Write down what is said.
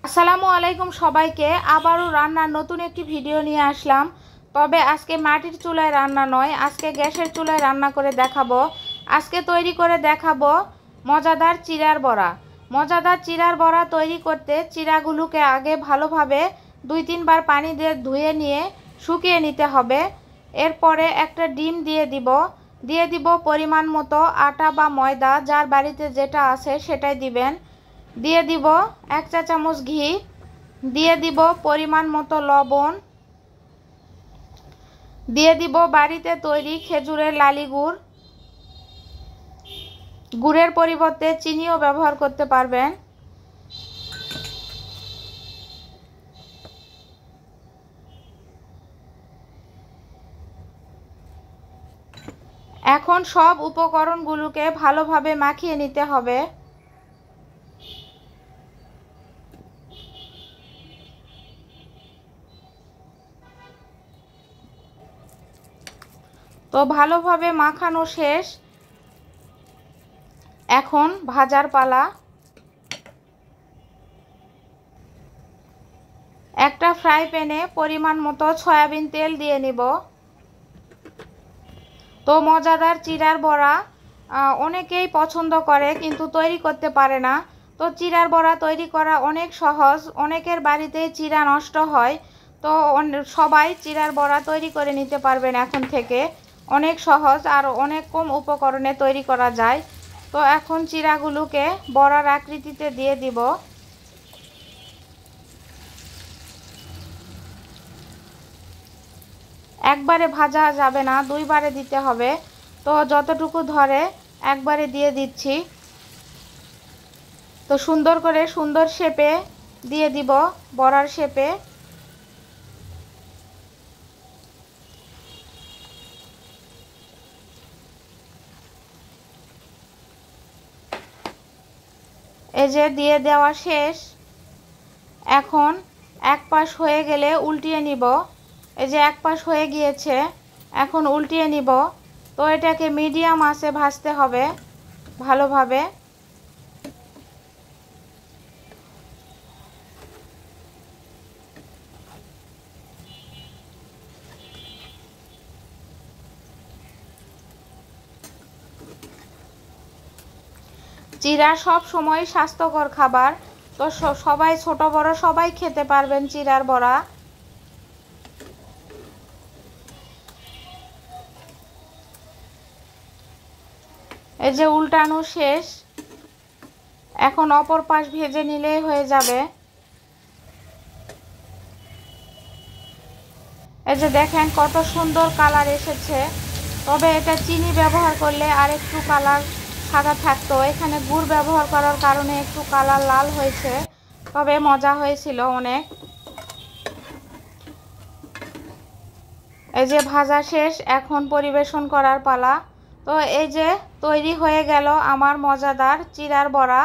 আসসালামু আলাইকুম সবাইকে। আবারও রান্নার নতুন একটি ভিডিও নিয়ে আসলাম। তবে আজকে মাটির চুলায় রান্না নয়, আজকে গ্যাসের চুলায় রান্না করে দেখাবো। আজকে তৈরি করে দেখাবো মজাদার চিড়ার বড়া। মজাদার চিড়ার বড়া তৈরি করতে চিড়াগুলোকে আগে ভালোভাবে 2-3 বার পানি দিয়ে ধুয়ে নিয়ে শুকিয়ে নিতে হবে। এরপরে একটা ডিম দিয়ে দিব পরিমাণ মতো আটা বা ময়দা, যার বাড়িতে যেটা আছে সেটাই দিবেন। দিয়ে দিব 1 চা চামচ ঘি, দিয়ে দিব পরিমাণ মতো লবণ, দিয়ে দিব বাড়িতে তৈরি খেজুরের লালি গুড়। গুড়ের পরিবর্তে চিনিও ব্যবহার করতে পারবেন। এখন সব উপকরণগুলোকে ভালোভাবে মাখিয়ে নিতে হবে। তো ভালোভাবে মাখানো শেষ, এখন ভাজার পালা। একটা ফ্রাই প্যানে পরিমাণ মতো সয়াবিন তেল দিয়ে নিব। তো মজাদার চিড়ার বড়া অনেকেই পছন্দ করে কিন্তু তৈরি করতে পারে না। তো চিড়ার বড়া তৈরি করা অনেক সহজ, অনেকের বাড়িতেই চিড়া নষ্ট হয়। তো সবাই চিড়ার বড়া তৈরি করে নিতে পারবেন এখন থেকে। অনেক সহজ আর অনেক কম উপকরণে তৈরি করা যায়। তো এখন চিড়াগুলোকে বড়ার আকৃতিতে দিয়ে দিব। একবারে ভাজা যাবে না, 2 বারে দিতে হবে। তো যতটুকু ধরে একবারে দিয়ে দিচ্ছি। তো সুন্দর করে সুন্দর শেপে দিয়ে দিব, বড়ার শেপে। এই যে দিয়ে দেওয়া শেষ। এখন এক পাশ হয়ে গেলে উল্টিয়ে নিব। এই যে এক পাশ হয়ে গিয়েছে, এখন উল্টিয়ে নিব। তো এটাকে মিডিয়াম আঁচে ভাজতে হবে ভালোভাবে। চিড়া সব সময় স্বাস্থ্যকর খাবার। তো সবাই, ছোট বড় সবাই খেতে পারবেন চিড়ার বড়া। এই যে উল্টানো শেষ, এখন অপর পাশ ভেজে নিলেই হয়ে যাবে। এই যে দেখেন কত সুন্দর কালার এসেছে। তবে এটা চিনি ব্যবহার করলে আর একটু কালার সাদা থাকতো। এখানে গুড় ব্যবহার করার কারণে একটু কালার লাল হয়েছে, তবে মজা হয়েছিল অনেক। এই যে ভাজা শেষ, এখন পরিবেশন করার পালা। তো এই যে তৈরি হয়ে গেল আমার মজাদার চিড়ার বড়া।